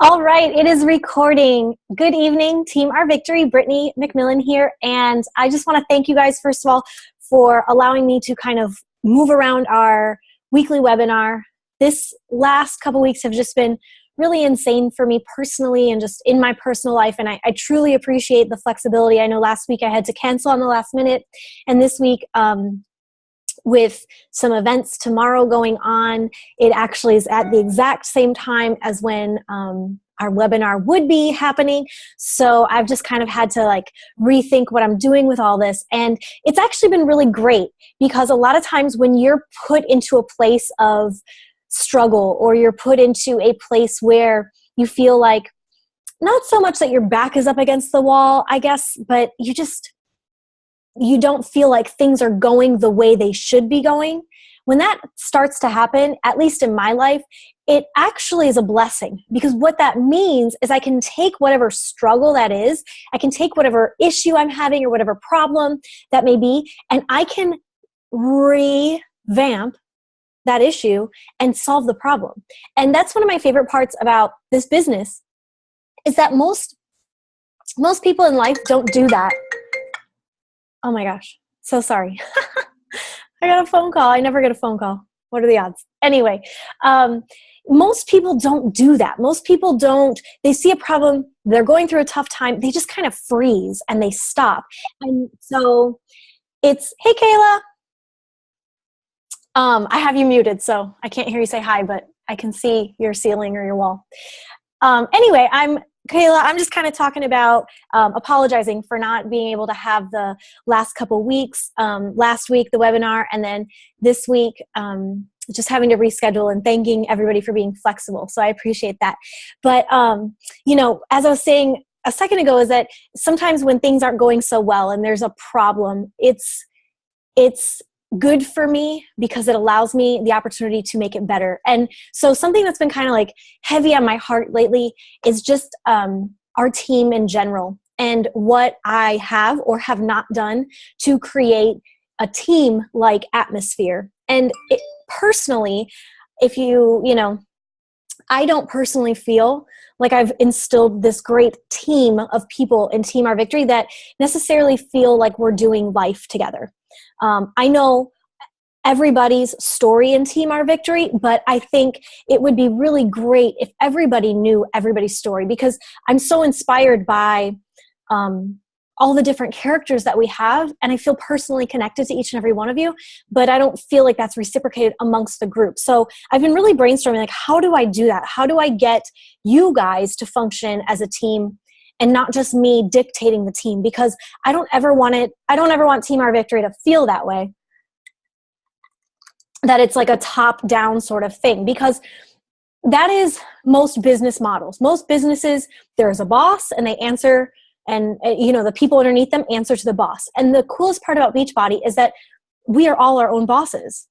All right, it is recording. Good evening, Team Our Victory. Brittany McMillan here, and I just want to thank you guys, first of all, for allowing me to kind of move around our weekly webinar. This last couple weeks have just been really insane for me personally and just in my personal life, and I truly appreciate the flexibility. I know last week I had to cancel on the last minute, and this week, with some events tomorrow going on, it actually is at the exact same time as when our webinar would be happening. So I've just kind of had to rethink what I'm doing with all this. And it's actually been really great because a lot of times when you're put into a place of struggle or you're put into a place where you feel like not so much that your back is up against the wall, I guess, but you don't feel like things are going the way they should be going. When that starts to happen, at least in my life, it actually is a blessing, because what that means is I can take whatever struggle that is, I can take whatever issue I'm having or whatever problem that may be, and I can revamp that issue and solve the problem. And that's one of my favorite parts about this business, is that most people in life don't do that. Oh my gosh, so sorry. I got a phone call. I never get a phone call. What are the odds? Anyway, most people don't do that. Most people don't, they see a problem, they're going through a tough time, they just kind of freeze and they stop. And so it's, hey Kayla, I have you muted, so I can't hear you say hi, but I can see your ceiling or your wall. Anyway, Kayla, I'm just kind of talking about apologizing for not being able to have the last couple weeks, last week, the webinar, and then this week, just having to reschedule, and thanking everybody for being flexible. So I appreciate that. But, as I was saying a second ago, is that sometimes when things aren't going so well and there's a problem, it's good for me because it allows me the opportunity to make it better. And so something that's been kind of heavy on my heart lately is just our team in general, and what I have or have not done to create a team-like atmosphere. And personally, I don't personally feel like I've instilled this great team of people in Team Our Victory that necessarily feel like we're doing life together. I know everybody's story in Team Our Victory, but I think it would be really great if everybody knew everybody's story, because I'm so inspired by all the different characters that we have, and I feel personally connected to each and every one of you, but I don't feel like that's reciprocated amongst the group. So I've been really brainstorming, how do I do that? How do I get you guys to function as a team and not just me dictating the team? Because I don't ever want Team Our Victory to feel that way, that it's like a top-down sort of thing, because that is most business models. Most businesses, there's a boss and they answer, and the people underneath them answer to the boss. And the coolest part about Beachbody is that we are all our own bosses.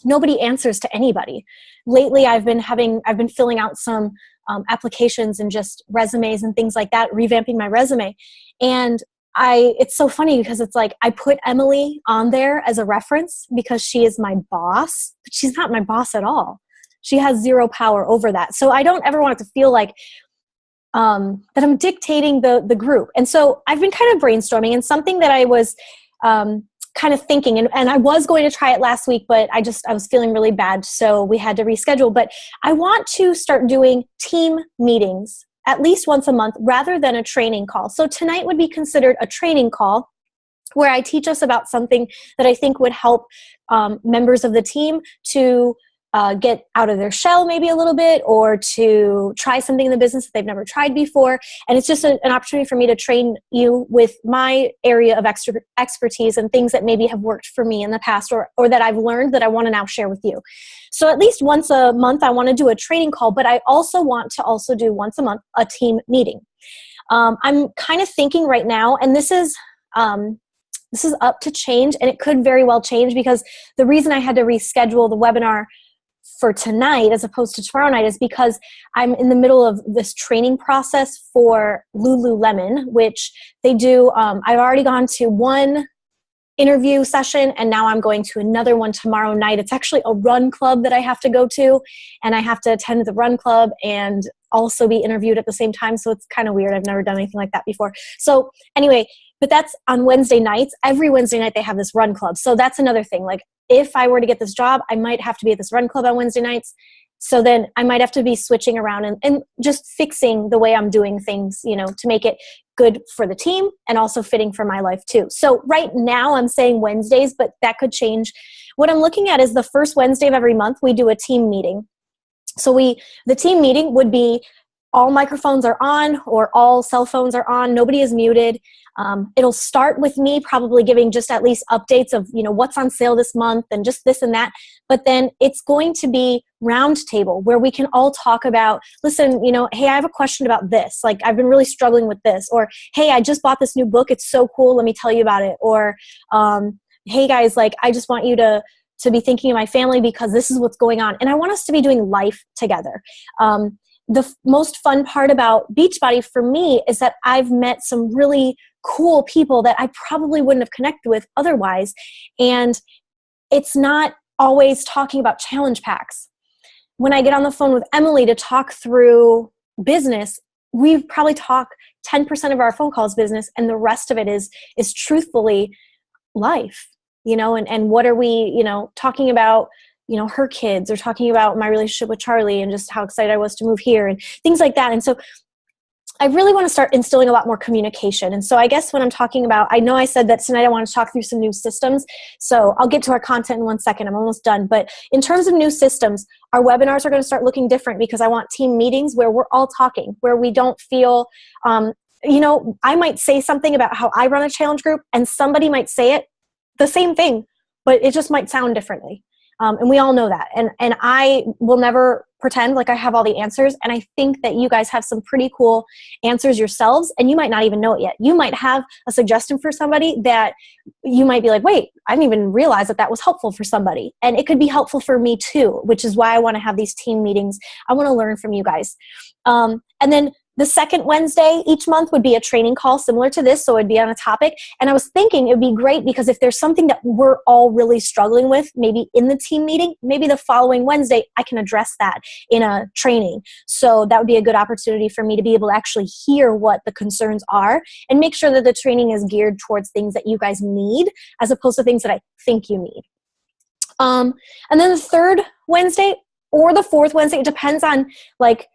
Nobody answers to anybody. Lately, I've been filling out some applications and just resumes and things like that, revamping my resume. And it's so funny because it's I put Emily on there as a reference because she is my boss, but she's not my boss at all. She has zero power over that. So I don't ever want it to feel like that I'm dictating the group. And so I've been kind of brainstorming, and something that I was kind of thinking, and I was going to try it last week, but I was feeling really bad, so we had to reschedule. But I want to start doing team meetings at least once a month rather than a training call. So tonight would be considered a training call where I teach us about something that I think would help members of the team to get out of their shell maybe a little bit, or to try something in the business that they've never tried before. And it's just an opportunity for me to train you with my area of expertise and things that maybe have worked for me in the past, or that I've learned that I want to now share with you. So at least once a month, I want to do a training call, but I also want to do once a month a team meeting. I'm kind of thinking right now, and this is up to change, and it could very well change, because the reason I had to reschedule the webinar for tonight as opposed to tomorrow night is because I'm in the middle of this training process for Lululemon, which they do. I've already gone to one interview session, and now I'm going to another one tomorrow night. It's actually a run club that I have to go to, and I have to attend the run club and also be interviewed at the same time. So it's kind of weird. I've never done anything like that before. So anyway, but that's on Wednesday nights. Every Wednesday night they have this run club. So that's another thing. Like if I were to get this job, I might have to be at this run club on Wednesday nights. So then I might have to be switching around and just fixing the way I'm doing things, you know, to make it good for the team and also fitting for my life too. So right now I'm saying Wednesdays, but that could change. What I'm looking at is the first Wednesday of every month, we do a team meeting. So the team meeting would be all microphones are on or all cell phones are on. Nobody is muted. It'll start with me probably giving just at least updates of, you know, what's on sale this month and just this and that. But then it's going to be roundtable where we can all talk about, listen, you know, hey, I have a question about this. Like I've been really struggling with this. Or, hey, I just bought this new book. It's so cool. Let me tell you about it. Or, hey guys, like I just want you to be thinking of my family because this is what's going on. And I want us to be doing life together. The most fun part about Beachbody for me is that I've met some really cool people that I probably wouldn't have connected with otherwise. And it's not always talking about challenge packs. When I get on the phone with Emily to talk through business, we probably talk 10% of our phone calls business, and the rest of it is truthfully life, you know, and what are we, you know, talking about, you know, her kids, or talking about my relationship with Charlie and just how excited I was to move here and things like that. And so I really want to start instilling a lot more communication. And so I guess when I'm talking about, I know I said that tonight I want to talk through some new systems. So I'll get to our content in 1 second. I'm almost done. But in terms of new systems, our webinars are going to start looking different because I want team meetings where we're all talking, where we don't feel, you know, I might say something about how I run a challenge group and somebody might say it the same thing, but it just might sound differently. And we all know that. And I will never pretend like I have all the answers. And I think that you guys have some pretty cool answers yourselves, and you might not even know it yet. You might have a suggestion for somebody that you might be like, wait, I didn't even realize that that was helpful for somebody. And it could be helpful for me too, which is why I want to have these team meetings. I want to learn from you guys. And then the second Wednesday each month would be a training call similar to this, so it would be on a topic. And I was thinking it would be great because if there's something that we're all really struggling with, maybe in the team meeting, maybe the following Wednesday, I can address that in a training. So that would be a good opportunity for me to be able to actually hear what the concerns are and make sure that the training is geared towards things that you guys need as opposed to things that I think you need. And then the third Wednesday or the fourth Wednesday, it depends on like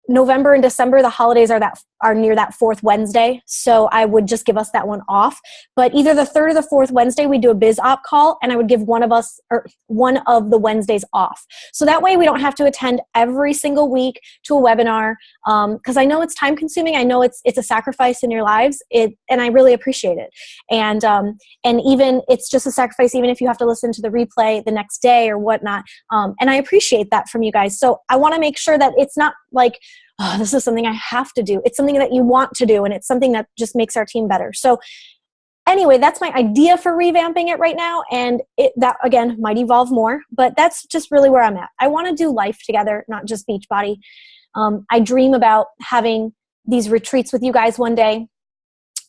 November and December, the holidays are near that fourth Wednesday. So I would just give us that one off. But either the third or the fourth Wednesday, we do a biz op call, and I would give one of the Wednesdays off. So that way we don't have to attend every single week to a webinar. Cause I know it's time consuming. I know it's a sacrifice in your lives. And I really appreciate it. And even it's just a sacrifice, even if you have to listen to the replay the next day or whatnot. And I appreciate that from you guys. So I want to make sure that it's not like, oh, this is something I have to do. It's something that you want to do, and it's something that just makes our team better. So anyway, that's my idea for revamping it right now, and that, again, might evolve more, but that's just really where I'm at. I want to do life together, not just Beachbody. I dream about having these retreats with you guys one day,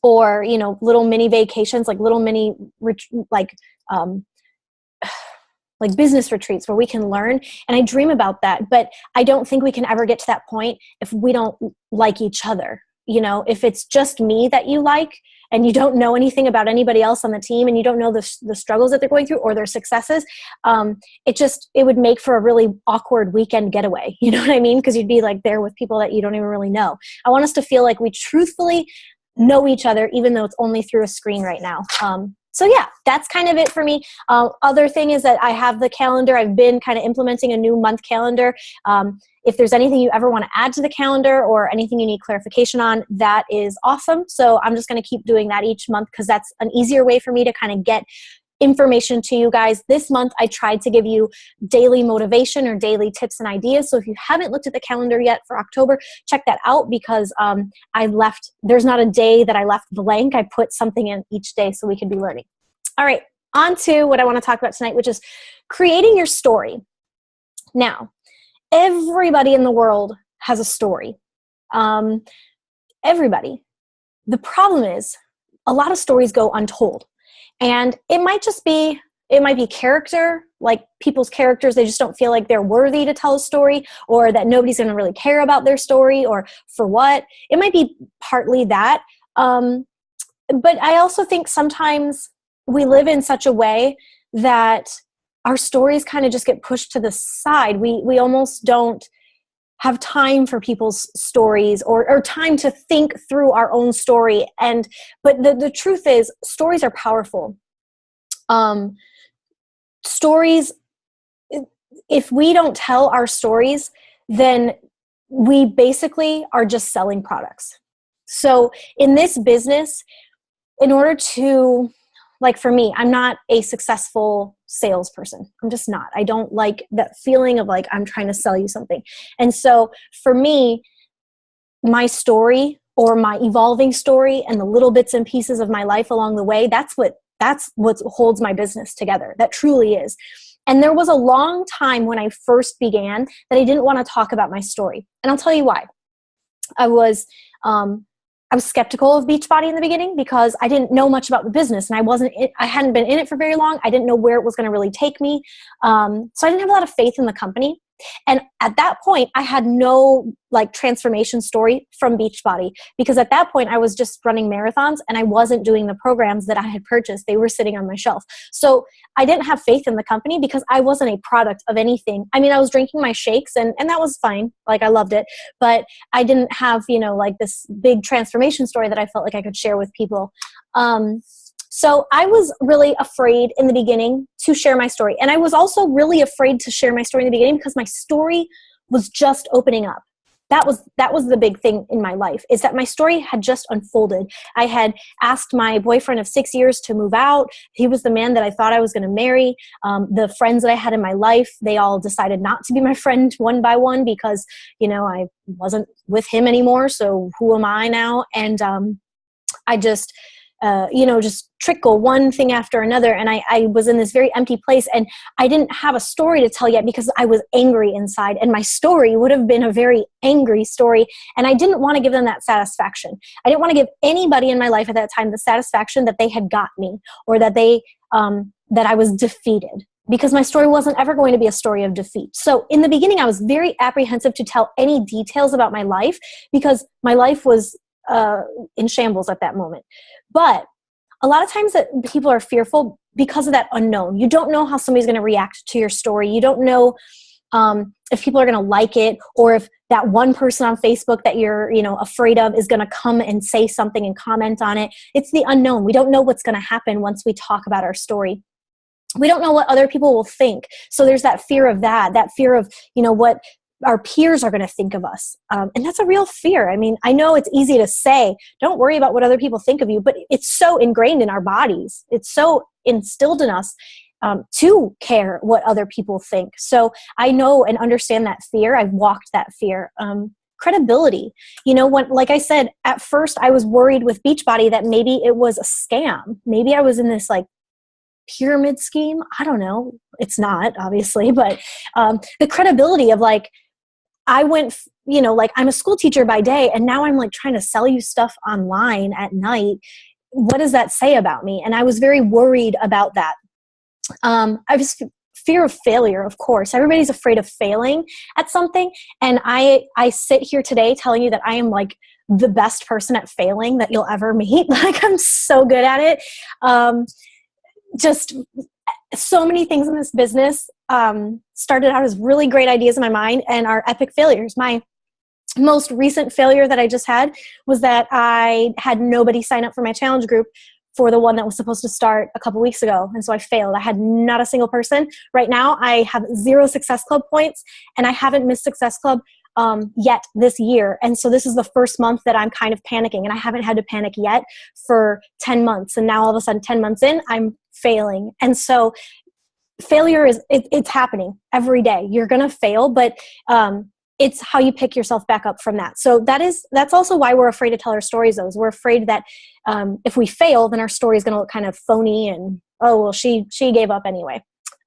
or, you know, little mini vacations, like little mini, like business retreats where we can learn. And I dream about that, but I don't think we can ever get to that point if we don't like each other. You know, if it's just me that you like and you don't know anything about anybody else on the team and you don't know the struggles that they're going through or their successes, it would make for a really awkward weekend getaway. You know what I mean? Because you'd be like there with people that you don't even really know. I want us to feel like we truthfully know each other, even though it's only through a screen right now. So yeah, that's kind of it for me. Other thing is that I have the calendar. I've been kind of implementing a new month calendar. If there's anything you ever want to add to the calendar or anything you need clarification on, that is awesome. So I'm just going to keep doing that each month because that's an easier way for me to kind of get information to you guys. This month, I tried to give you daily motivation or daily tips and ideas. So if you haven't looked at the calendar yet for October, check that out because there's not a day that I left blank. I put something in each day so we could be learning. All right, on to what I want to talk about tonight, which is creating your story. Now, everybody in the world has a story. Everybody. The problem is a lot of stories go untold. And it might be character, like people's characters, they just don't feel like they're worthy to tell a story, or that nobody's going to really care about their story, or for what. It might be partly that. But I also think sometimes we live in such a way that our stories kind of just get pushed to the side. We almost don't have time for people's stories, or time to think through our own story. But the truth is, stories are powerful. Stories, if we don't tell our stories, then we basically are just selling products. So in this business, in order to, like for me, I'm not a successful salesperson. I'm just not. I don't like that feeling of like I'm trying to sell you something. And so for me, my story, or my evolving story, and the little bits and pieces of my life along the way, that's what holds my business together. That truly is. And there was a long time when I first began that I didn't want to talk about my story. And I'll tell you why. I was skeptical of Beachbody in the beginning because I didn't know much about the business, and I hadn't been in it for very long. I didn't know where it was going to really take me. So I didn't have a lot of faith in the company. And at that point, I had no like transformation story from Beachbody, because at that point I was just running marathons and I wasn't doing the programs that I had purchased. They were sitting on my shelf. So I didn't have faith in the company because I wasn't a product of anything. I mean, I was drinking my shakes and that was fine. Like I loved it, but I didn't have, like this big transformation story that I felt like I could share with people. So I was really afraid in the beginning to share my story. And I was also really afraid to share my story in the beginning because my story was just opening up. That was the big thing in my life, is that my story had just unfolded. I had asked my boyfriend of 6 years to move out. He was the man that I thought I was going to marry. The friends that I had in my life, they all decided not to be my friend one by one because, I wasn't with him anymore. So who am I now? And I just trickle one thing after another. And I was in this very empty place, and I didn't have a story to tell yet because I was angry inside, and my story would have been a very angry story. And I didn't want to give them that satisfaction. I didn't want to give anybody in my life at that time the satisfaction that they had got me, or that that I was defeated, because my story wasn't ever going to be a story of defeat. So in the beginning, I was very apprehensive to tell any details about my life because my life was in shambles at that moment. But a lot of times that people are fearful because of that unknown. You don't know how somebody's going to react to your story. You don't know if people are going to like it, or if that one person on Facebook that you're, afraid of is going to come and say something and comment on it. It's the unknown. We don't know what's going to happen once we talk about our story. We don't know what other people will think. So there's that fear of that fear of, what our peers are going to think of us. And that's a real fear. I mean, I know it's easy to say, don't worry about what other people think of you, but it's so ingrained in our bodies. It's so instilled in us to care what other people think. So I know and understand that fear. I've walked that fear. Credibility. Like I said, at first I was worried with Beachbody that maybe it was a scam. Maybe I was in this pyramid scheme. I don't know. It's not, obviously, but the credibility of I went, I'm a school teacher by day, and now I'm trying to sell you stuff online at night. What does that say about me? And I was very worried about that. I was fear of failure, of course. Everybody's afraid of failing at something. And I sit here today telling you that I am the best person at failing that you'll ever meet. I'm so good at it. Just so many things in this business started out as really great ideas in my mind and are epic failures. My most recent failure that I just had was that I had nobody sign up for my challenge group for the one that was supposed to start a couple weeks ago. And so I failed. I had not a single person. Right now, I have 0 Success Club points, and I haven't missed Success Club yet this year. And so this is the first month that I'm kind of panicking, and I haven't had to panic yet for 10 months. And now all of a sudden, 10 months in, I'm failing. And so failure it's happening every day. You're going to fail, but it's how you pick yourself back up from that. So that's also why we're afraid to tell our stories, though. We're afraid that if we fail, then our story is going to look kind of phony and, oh, well, she gave up anyway.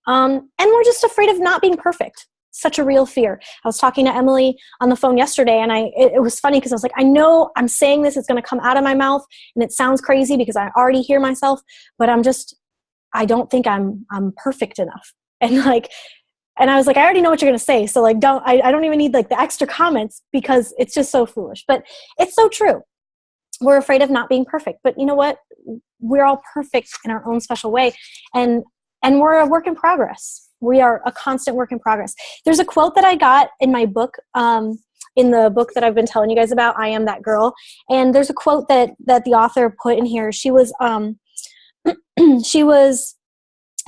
And we're just afraid of not being perfect. Such a real fear. I was talking to Emily on the phone yesterday, and it was funny because I was like, I know I'm saying this, it's going to come out of my mouth, and it sounds crazy because I already hear myself, but I'm just I don't think I'm perfect enough. And like, and I was like, I already know what you're going to say. So like, I don't even need like the extra comments because it's just so foolish, but it's so true. We're afraid of not being perfect, but you know what? We're all perfect in our own special way. And we're a work in progress. We are a constant work in progress. There's a quote that I got in my book, in the book that I've been telling you guys about, I Am That Girl. And there's a quote that the author put in here. She was, she was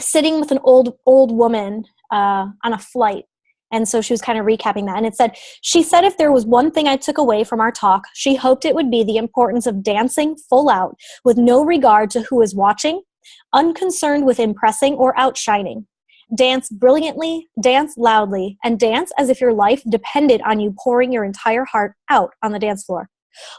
sitting with an old woman on a flight. And so she was kind of recapping that. And it said, she said, if there was one thing I took away from our talk, she hoped it would be the importance of dancing full out with no regard to who is watching, unconcerned with impressing or outshining. Dance brilliantly, dance loudly, and dance as if your life depended on you pouring your entire heart out on the dance floor.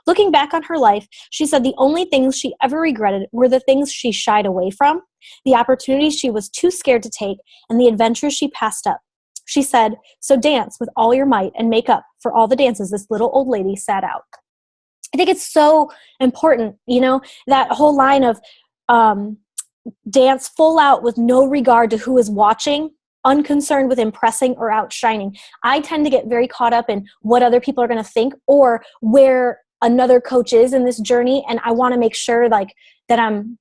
Looking back on her life, she said the only things she ever regretted were the things she shied away from, the opportunities she was too scared to take, and the adventures she passed up. She said, so dance with all your might and make up for all the dances this little old lady sat out. I think it's so important, that whole line of dance full out with no regard to who is watching, unconcerned with impressing or outshining. I tend to get very caught up in what other people are going to think or where another coach is in this journey. And I want to make sure like that I'm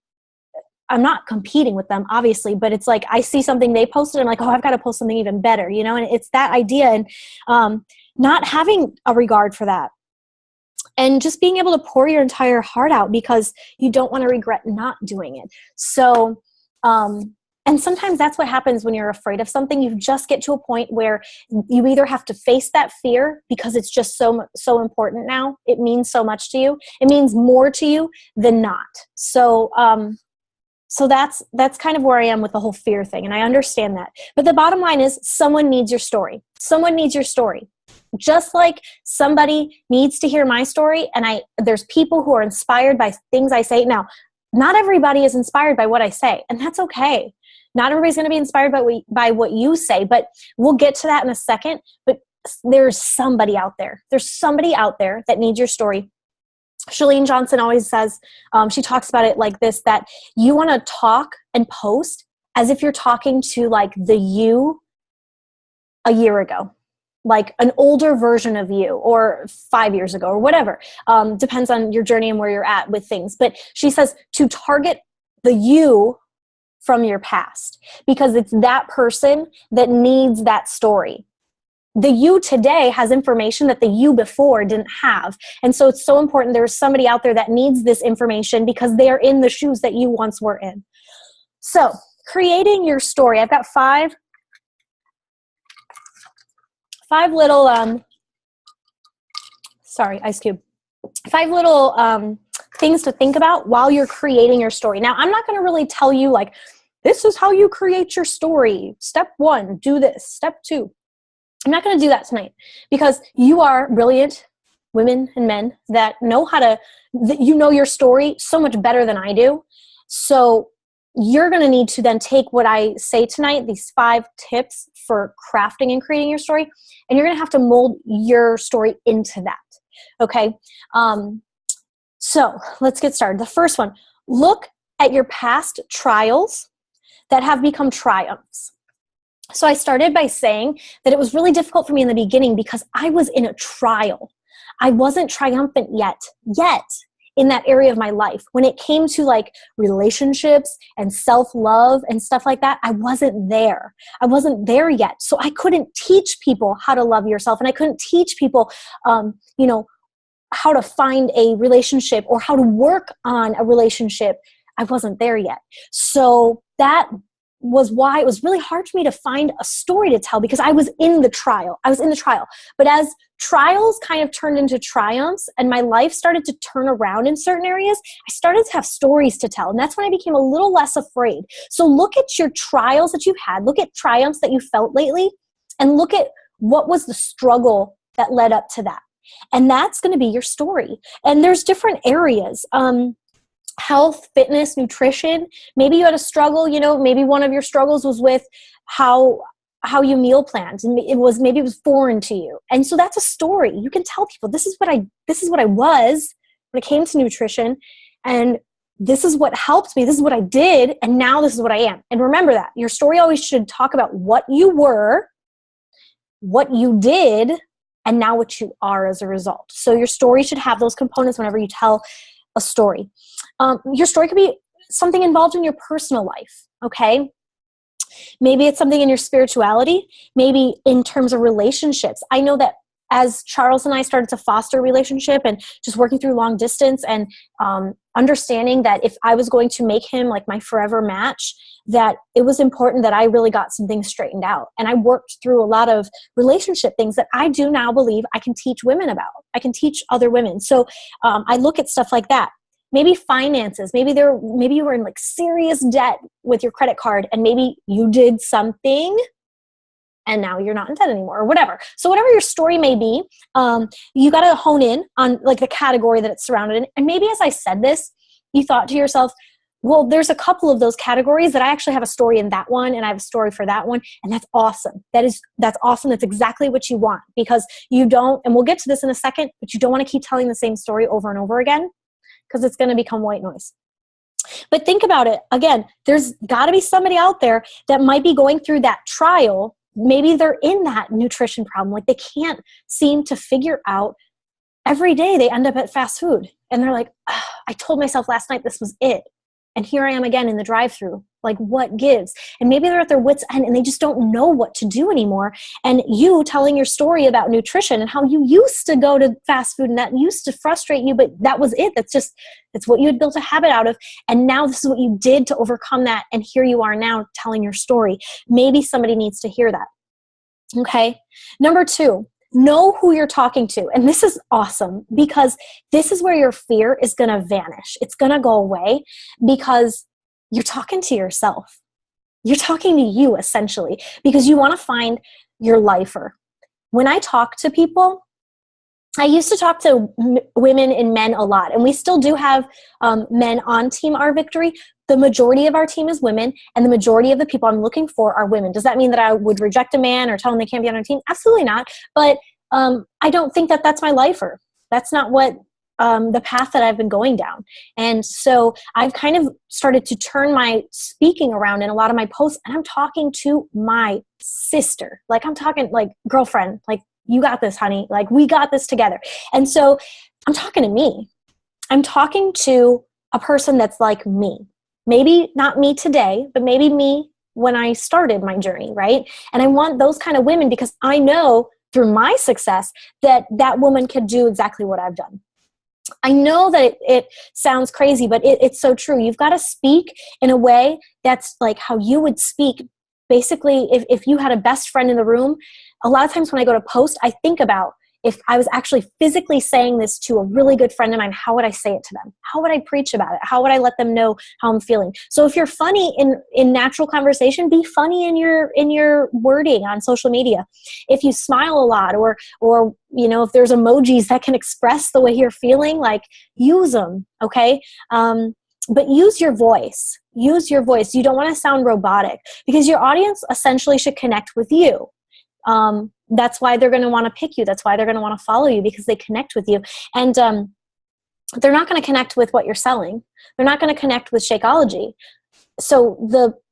not competing with them, obviously, but it's like I see something they posted. I'm like, oh, I've got to post something even better, and it's that idea and not having a regard for that. And just being able to pour your entire heart out because you don't want to regret not doing it. So, and sometimes that's what happens when you're afraid of something. You just get to a point where you either have to face that fear because it's just so important now. It means so much to you. It means more to you than not. So, so that's kind of where I am with the whole fear thing. And I understand that. But the bottom line is someone needs your story. Someone needs your story. Just like somebody needs to hear my story, and there's people who are inspired by things I say. Now, not everybody is inspired by what I say, and that's okay. Not everybody's going to be inspired by what you say, but we'll get to that in a second. But there's somebody out there. There's somebody out there that needs your story. Chalene Johnson always says, she talks about it like this, that you want to talk and post as if you're talking to like the you a year ago. Like an older version of you or 5 years ago or whatever. Depends on your journey and where you're at with things. But she says to target the you from your past because it's that person that needs that story. The you today has information that the you before didn't have. And so it's so important. There's somebody out there that needs this information because they are in the shoes that you once were in. So creating your story. I've got five little, ice cube. 5 little things to think about while you're creating your story. Now, I'm not going to really tell you like, this is how you create your story. Step 1, do this. Step 2. I'm not going to do that tonight because you are brilliant women and men that know your story so much better than I do. So you're going to need to then take what I say tonight, these 5 tips for crafting and creating your story, and you're going to have to mold your story into that. Okay. So let's get started. The first one, look at your past trials that have become triumphs. So I started by saying that it was really difficult for me in the beginning because I was in a trial. I wasn't triumphant yet in that area of my life. When it came to like relationships and self-love and stuff like that, I wasn't there. I wasn't there yet. So I couldn't teach people how to love yourself. And I couldn't teach people, how to find a relationship or how to work on a relationship. I wasn't there yet. So that was why it was really hard for me to find a story to tell because I was in the trial. But as trials kind of turned into triumphs and my life started to turn around in certain areas, I started to have stories to tell. And that's when I became a little less afraid. So look at your trials that you've had. Look at triumphs that you felt lately and look at what was the struggle that led up to that. And that's going to be your story. And there's different areas. Health, fitness, nutrition. Maybe you had a struggle, maybe one of your struggles was with how you meal planned and maybe it was foreign to you. And so that's a story. You can tell people this is what I was when it came to nutrition. And this is what helped me, this is what I did, and now this is what I am. And remember that your story always should talk about what you were, what you did, and now what you are as a result. So your story should have those components whenever you tell a story. Your story could be something involved in your personal life, okay? Maybe it's something in your spirituality, maybe in terms of relationships. I know that as Charles and I started to foster a relationship and just working through long distance and understanding that if I was going to make him like my forever match, that it was important that I really got some things straightened out. And I worked through a lot of relationship things that I do now believe I can teach women about. I can teach other women. So I look at stuff like that. Maybe finances. Maybe you were in like serious debt with your credit card, and maybe you did something and now you're not in debt anymore, or whatever. So whatever your story may be, you got to hone in on like the category that it's surrounded in. And maybe as I said this, you thought to yourself, well, there's a couple of those categories that I actually have a story in that one, and I have a story for that one. And that's awesome. That's awesome. That's exactly what you want, because you don't, and we'll get to this in a second, but you don't want to keep telling the same story over and over again, because it's going to become white noise. But think about it. Again, there's got to be somebody out there that might be going through that trial. Maybe they're in that nutrition problem. Like they can't seem to figure out, every day they end up at fast food and they're like, oh, I told myself last night this was it. And here I am again in the drive-thru. Like, what gives? And maybe they're at their wits' end and they just don't know what to do anymore. And you telling your story about nutrition and how you used to go to fast food and that used to frustrate you, but that was it. That's what you had built a habit out of. And now this is what you did to overcome that. And here you are now telling your story. Maybe somebody needs to hear that. Okay. Number 2, know who you're talking to. And this is awesome, because this is where your fear is going to vanish. It's going to go away because you're talking to yourself. You're talking to you essentially, because you want to find your lifer. When I talk to people, I used to talk to women and men a lot, and we still do have men on Team Our Victory. The majority of our team is women, and the majority of the people I'm looking for are women. Does that mean that I would reject a man or tell them they can't be on our team? Absolutely not. But I don't think that that's my lifer. That's not what the path that I've been going down. And so I've kind of started to turn my speaking around in a lot of my posts, and I'm talking to my sister. Like I'm talking like girlfriend, like, you got this, honey. Like, we got this together. And so I'm talking to me. I'm talking to a person that's like me. Maybe not me today, but maybe me when I started my journey, right? And I want those kind of women, because I know through my success that that woman can do exactly what I've done. I know that it sounds crazy, but it's so true. You've got to speak in a way that's like how you would speak. Basically, if you had a best friend in the room, a lot of times when I go to post, I think about, if I was actually physically saying this to a really good friend of mine, how would I say it to them? How would I preach about it? How would I let them know how I'm feeling? So if you're funny in natural conversation, be funny in your wording on social media. If you smile a lot, or you know, if there's emojis that can express the way you're feeling, like, use them, okay? But use your voice. Use your voice. You don't want to sound robotic, because your audience essentially should connect with you. That's why they're going to want to pick you. That's why they're going to want to follow you, because they connect with you. And they're not going to connect with what you're selling. They're not going to connect with Shakeology. So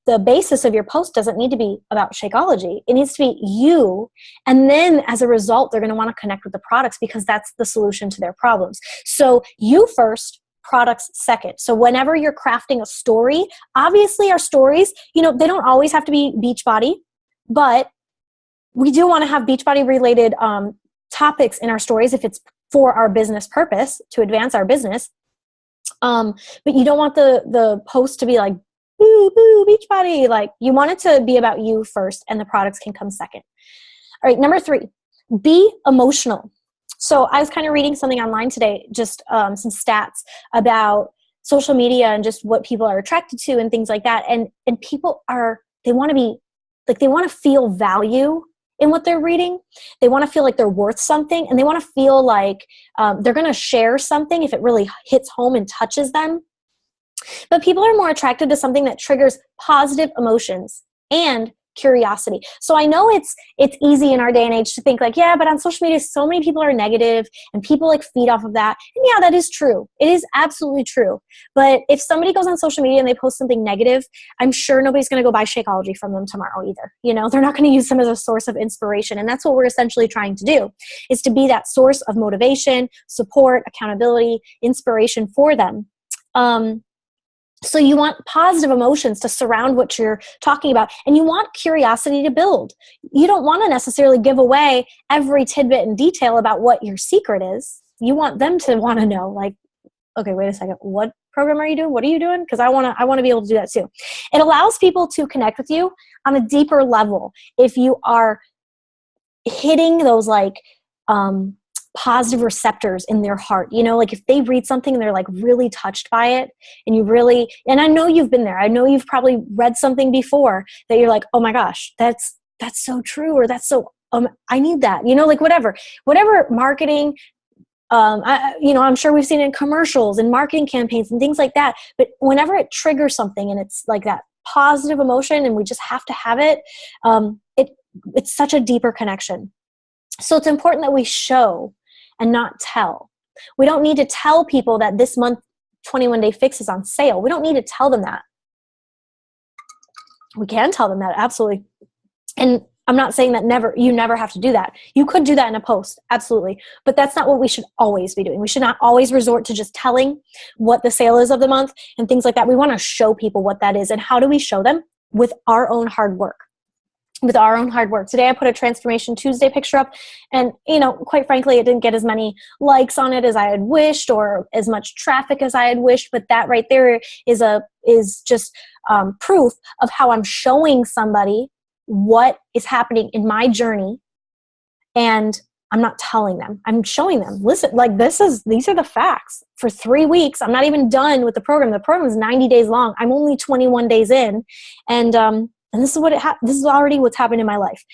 the basis of your post doesn't need to be about Shakeology. It needs to be you. And then as a result, they're going to want to connect with the products, because that's the solution to their problems. So you first, products second. So whenever you're crafting a story, obviously our stories, you know, they don't always have to be Beachbody, but we do want to have Beachbody related topics in our stories if it's for our business purpose, to advance our business. But you don't want the post to be like, boo, boo, Beachbody. Like, you want it to be about you first, and the products can come second. All right, number 3, be emotional. So I was kind of reading something online today, just some stats about social media and just what people are attracted to and things like that. And people they want to be, like, they want to feel value in what they're reading. They want to feel like they're worth something, and they want to feel like they're going to share something if it really hits home and touches them. But people are more attracted to something that triggers positive emotions and curiosity. So I know it's easy in our day and age to think like, yeah, but on social media, so many people are negative and people like feed off of that. And yeah, that is true. It is absolutely true. But if somebody goes on social media and they post something negative, I'm sure nobody's going to go buy Shakeology from them tomorrow either. You know, they're not going to use them as a source of inspiration. And that's what we're essentially trying to do, is to be that source of motivation, support, accountability, inspiration for them. So you want positive emotions to surround what you're talking about, and you want curiosity to build. You don't want to necessarily give away every tidbit and detail about what your secret is. You want them to want to know, like, okay, wait a second, what program are you doing? What are you doing? Because I want to be able to do that too. It allows people to connect with you on a deeper level if you are hitting those like positive receptors in their heart. You know, like if they read something and they're like really touched by it, and I know you've been there. I know you've probably read something before that you're like, oh my gosh, that's so true, or that's so, I need that, you know, like whatever marketing, I'm sure we've seen it in commercials and marketing campaigns and things like that. But whenever it triggers something and it's like that positive emotion and we just have to have it, it's such a deeper connection. So it's important that we show and not tell. We don't need to tell people that this month 21 Day Fix is on sale. We don't need to tell them that. We can tell them that, absolutely. And I'm not saying that you never have to do that. You could do that in a post, absolutely. But that's not what we should always be doing. We should not always resort to just telling what the sale is of the month and things like that. We want to show people what that is. And how do we show them? With our own hard work. Today I put a Transformation Tuesday picture up, and quite frankly, it didn't get as many likes on it as I had wished, or as much traffic as I had wished. But that right there is just proof of how I'm showing somebody what is happening in my journey, and I'm not telling them. I'm showing them. Listen, like these are the facts. For 3 weeks, I'm not even done with the program. The program is 90 days long. I'm only 21 days in, and this is this is already what's happened in my life.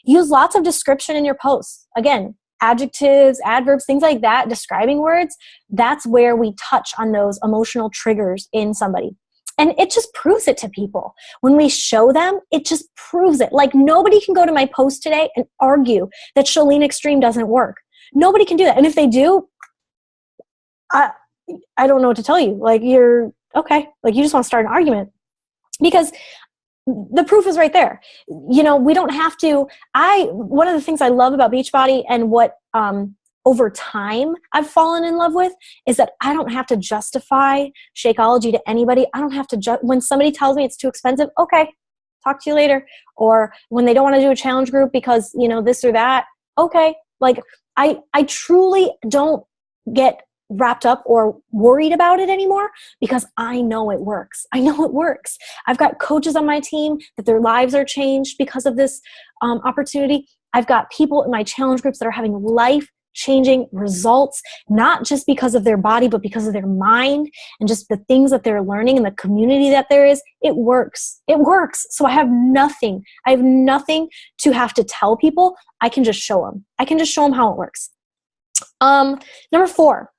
Use lots of description in your posts. Again, adjectives, adverbs, things like that, describing words. That's where we touch on those emotional triggers in somebody. And it just proves it to people. When we show them, it just proves it. Like nobody can go to my post today and argue that Chalene Extreme doesn't work. Nobody can do that. And if they do, I don't know what to tell you. Like you're okay. Like you just want to start an argument, because the proof is right there. We don't have to. One of the things I love about Beachbody, and what over time I've fallen in love with, is that I don't have to justify Shakeology to anybody. I don't have to when somebody tells me it's too expensive, okay, talk to you later. Or when they don't want to do a challenge group because this or that, okay. Like I truly don't get wrapped up or worried about it anymore, because I know it works. I've got coaches on my team that their lives are changed because of this opportunity. I've got people in my challenge groups that are having life-changing results, not just because of their body, but because of their mind and just the things that they're learning and the community that there is. It works. So I have nothing to have to tell people. I can just show them. How it works. Number 4.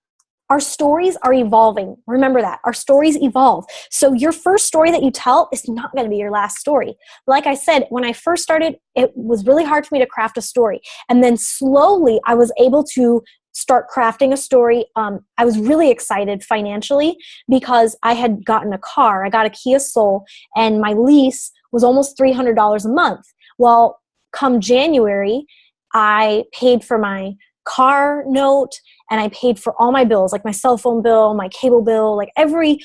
Our stories are evolving. Remember that. Our stories evolve. So your first story that you tell is not going to be your last story. Like I said, when I first started, it was really hard for me to craft a story. And then slowly I was able to start crafting a story. I was really excited financially because I had gotten a car. I got a Kia Soul, and my lease was almost $300 a month. Well, come January, I paid for my car note, and I paid for all my bills, like my cell phone bill, my cable bill, like every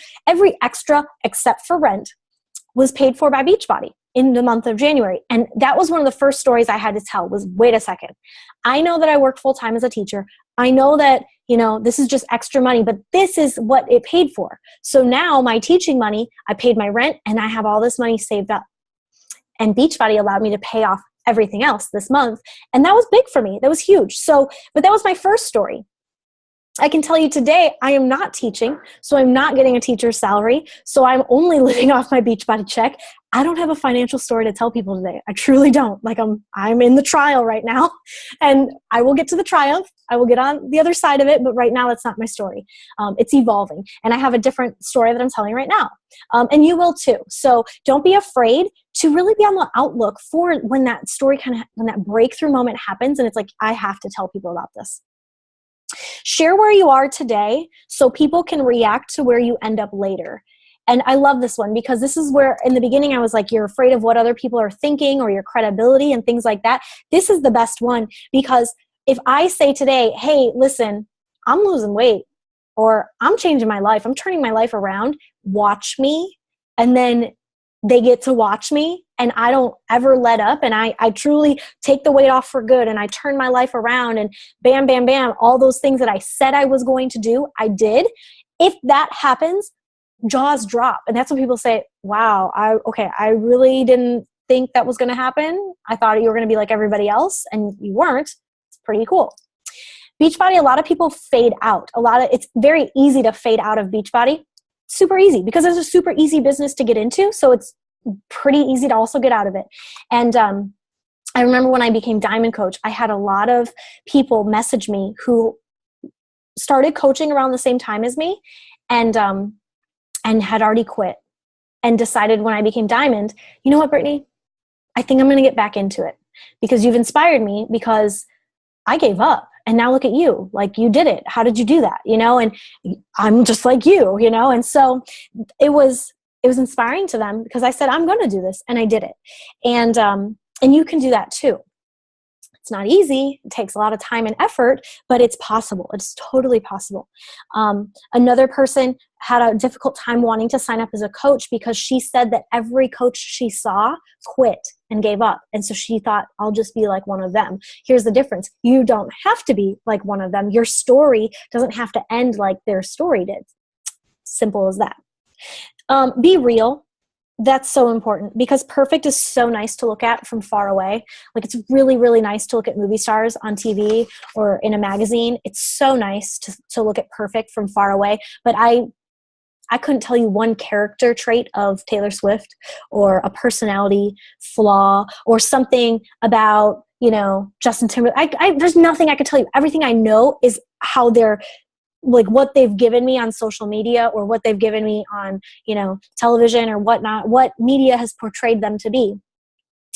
extra except for rent was paid for by Beachbody in the month of January. And that was one of the first stories I had to tell was, wait a second. I know that I work full time as a teacher. I know that, this is just extra money, but this is what it paid for. So now my teaching money, I paid my rent, and I have all this money saved up. And Beachbody allowed me to pay off everything else this month. And that was big for me. That was huge. But that was my first story. I can tell you today, I am not teaching, so I'm not getting a teacher's salary. So I'm only living off my Beachbody check. I don't have a financial story to tell people today. I truly don't. Like I'm in the trial right now, and I will get to the triumph. I will get on the other side of it. But right now, that's not my story. It's evolving, and I have a different story that I'm telling right now. And you will too. So don't be afraid to really be on the outlook for when that story when that breakthrough moment happens. And it's like, I have to tell people about this. Share where you are today so people can react to where you end up later. And I love this one because this is where in the beginning I was like, you're afraid of what other people are thinking or your credibility and things like that. This is the best one because if I say today, hey, listen, I'm losing weight or I'm changing my life, I'm turning my life around, watch me. And then they get to watch me and I don't ever let up and I truly take the weight off for good and I turn my life around and bam, bam, bam, all those things that I said I was going to do, I did. If that happens, jaws drop. And that's when people say, wow, I really didn't think that was going to happen. I thought you were going to be like everybody else and you weren't. It's pretty cool. Beachbody, a lot of people fade out. It's very easy to fade out of Beachbody. Super easy because it's a super easy business to get into. So it's pretty easy to also get out of it. And I remember when I became Diamond Coach, I had a lot of people message me who started coaching around the same time as me and had already quit and decided when I became Diamond, you know what, Brittany, I think I'm going to get back into it because you've inspired me because I gave up. And now look at you, like you did it. How did you do that? And I'm just like you, and so it was inspiring to them because I said, I'm going to do this. And I did it. And you can do that too. It's not easy. It takes a lot of time and effort, but it's possible. It's totally possible. Another person had a difficult time wanting to sign up as a coach because she said that every coach she saw quit and gave up. And so she thought, I'll just be like one of them. Here's the difference. You don't have to be like one of them. Your story doesn't have to end like their story did. Simple as that. Be real. That's so important because perfect is so nice to look at from far away. Like it's really, really nice to look at movie stars on TV or in a magazine. It's so nice to look at perfect from far away. But I couldn't tell you one character trait of Taylor Swift or a personality flaw or something about, Justin Timberlake. There's nothing I could tell you. Everything I know is how they're like what they've given me on social media or what they've given me on, television or whatnot, what media has portrayed them to be.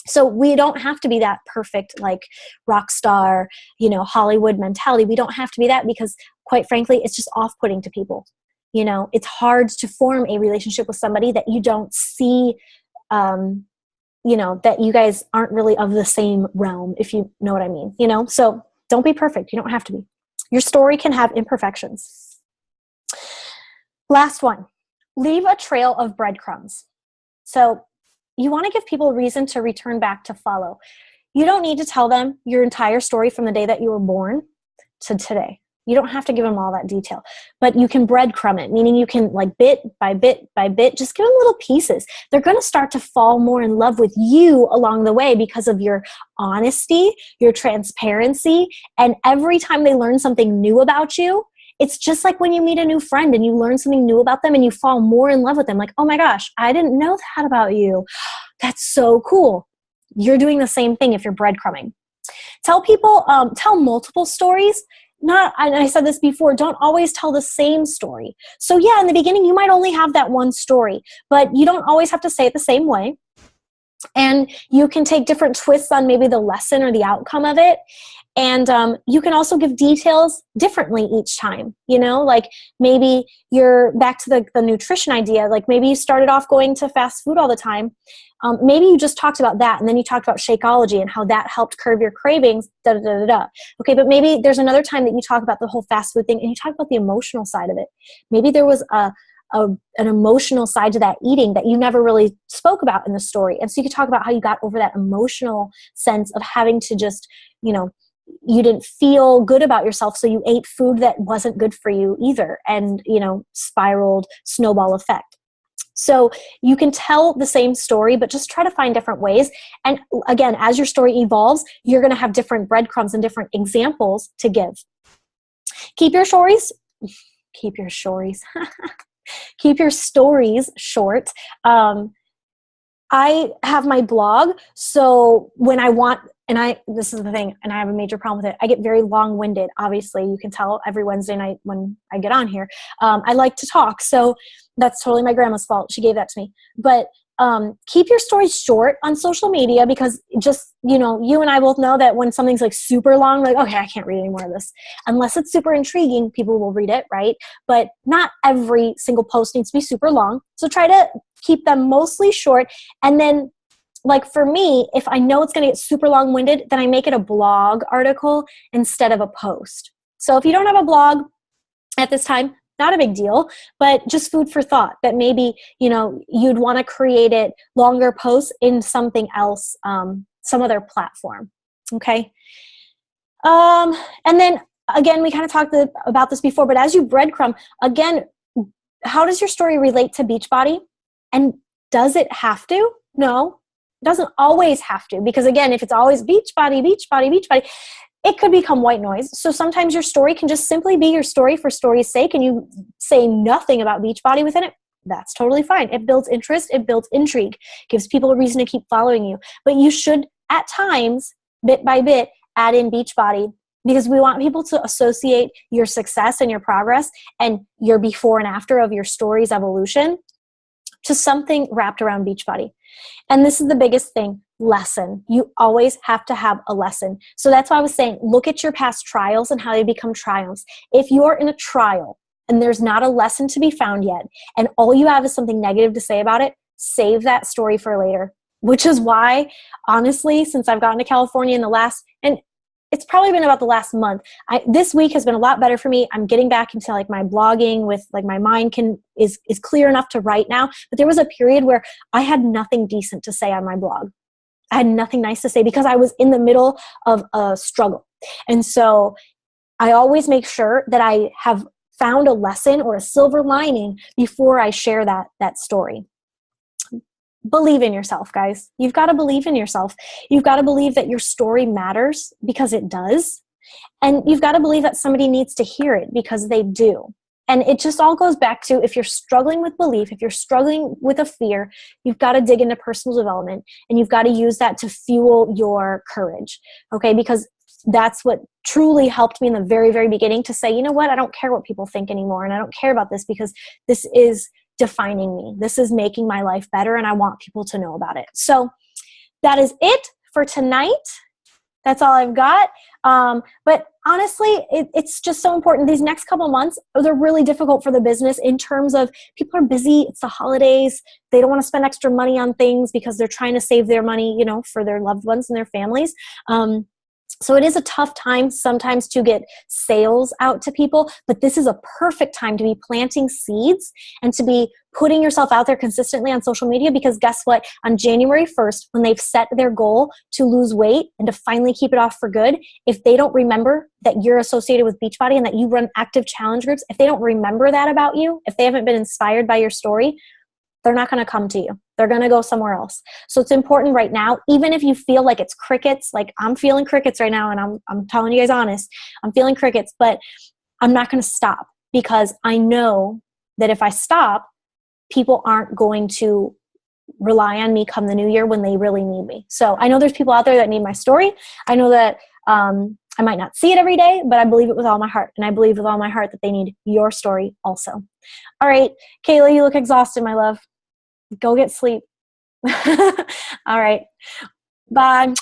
So we don't have to be that perfect, like rock star, Hollywood mentality. We don't have to be that because quite frankly, it's just off-putting to people. It's hard to form a relationship with somebody that you don't see, that you guys aren't really of the same realm, if you know what I mean, so don't be perfect. You don't have to be. Your story can have imperfections. Last one, leave a trail of breadcrumbs. So you want to give people a reason to return back to follow. You don't need to tell them your entire story from the day that you were born to today. You don't have to give them all that detail, but you can breadcrumb it, meaning you can like bit by bit by bit, just give them little pieces. They're going to start to fall more in love with you along the way because of your honesty, your transparency, and every time they learn something new about you, it's just like when you meet a new friend and you learn something new about them and you fall more in love with them. Like, oh my gosh, I didn't know that about you. That's so cool. You're doing the same thing if you're breadcrumbing. Tell people, tell multiple stories. I said this before, don't always tell the same story. So yeah, in the beginning, you might only have that one story, but you don't always have to say it the same way. And you can take different twists on maybe the lesson or the outcome of it. And you can also give details differently each time, like maybe you're back to the nutrition idea. Like maybe you started off going to fast food all the time. Maybe you just talked about that and then you talked about Shakeology and how that helped curb your cravings, Okay, but maybe there's another time that you talk about the whole fast food thing and you talk about the emotional side of it. Maybe there was an emotional side to that eating that you never really spoke about in the story. And so you could talk about how you got over that emotional sense of having to just, you didn't feel good about yourself, so you ate food that wasn't good for you either, and spiraled snowball effect. So you can tell the same story, but just try to find different ways. And again, as your story evolves, you're going to have different breadcrumbs and different examples to give. Keep your stories short. I have my blog, so when I want, this is the thing, and I have a major problem with it, I get very long-winded. Obviously, you can tell every Wednesday night when I get on here. I like to talk, so that's totally my grandma's fault. She gave that to me. But keep your stories short on social media, because just, you and I both know that when something's like super long, like, okay, I can't read any more of this. Unless it's super intriguing, people will read it, right? But not every single post needs to be super long. So try to keep them mostly short. And then, like for me, if I know it's going to get super long-winded, then I make it a blog article instead of a post. So if you don't have a blog at this time, not a big deal, but just food for thought that maybe, you'd want to create it longer posts in something else, some other platform. Okay. And then again, we kind of talked about this before, but as you breadcrumb, again, how does your story relate to Beachbody? And does it have to? No, it doesn't always have to, because again, if it's always Beachbody, Beachbody, Beachbody, it could become white noise. So sometimes your story can just simply be your story for story's sake, and you say nothing about Beachbody within it. That's totally fine. It builds interest. It builds intrigue, gives people a reason to keep following you. But you should, at times, bit by bit, add in Beachbody, because we want people to associate your success and your progress and your before and after of your story's evolution to something wrapped around Beachbody. And this is the biggest thing. Lesson. You always have to have a lesson. So that's why I was saying, look at your past trials and how they become triumphs. If you're in a trial and there's not a lesson to be found yet, and all you have is something negative to say about it, save that story for later. Which is why, honestly, since I've gotten to California and it's probably been about the last month, this week has been a lot better for me. I'm getting back into like my blogging with like my mind is clear enough to write now. But there was a period where I had nothing decent to say on my blog. I had nothing nice to say because I was in the middle of a struggle. And so I always make sure that I have found a lesson or a silver lining before I share that story. Believe in yourself, guys. You've got to believe in yourself. You've got to believe that your story matters, because it does. And you've got to believe that somebody needs to hear it, because they do. And it just all goes back to, if you're struggling with belief, if you're struggling with a fear, you've got to dig into personal development, and you've got to use that to fuel your courage. Okay? Because that's what truly helped me in the very, very beginning, to say, you know what? I don't care what people think anymore. And I don't care about this, because this is defining me. This is making my life better, and I want people to know about it. So that is it for tonight. That's all I've got. But honestly, it's just so important. These next couple months, they're really difficult for the business in terms of people are busy. It's the holidays. They don't want to spend extra money on things because they're trying to save their money, for their loved ones and their families. So it is a tough time sometimes to get sales out to people, but this is a perfect time to be planting seeds and to be putting yourself out there consistently on social media, because guess what? On January 1st, when they've set their goal to lose weight and to finally keep it off for good, if they don't remember that you're associated with Beachbody and that you run active challenge groups, if they don't remember that about you, if they haven't been inspired by your story, they're not going to come to you. They're going to go somewhere else. So it's important right now, even if you feel like it's crickets, like I'm feeling crickets right now, and I'm telling you guys honest, I'm feeling crickets, but I'm not going to stop, because I know that if I stop, people aren't going to rely on me come the new year when they really need me. So I know there's people out there that need my story. I know that I might not see it every day, but I believe it with all my heart. And I believe with all my heart that they need your story also. All right, Kayla, you look exhausted, my love. Go get sleep. All right. Bye.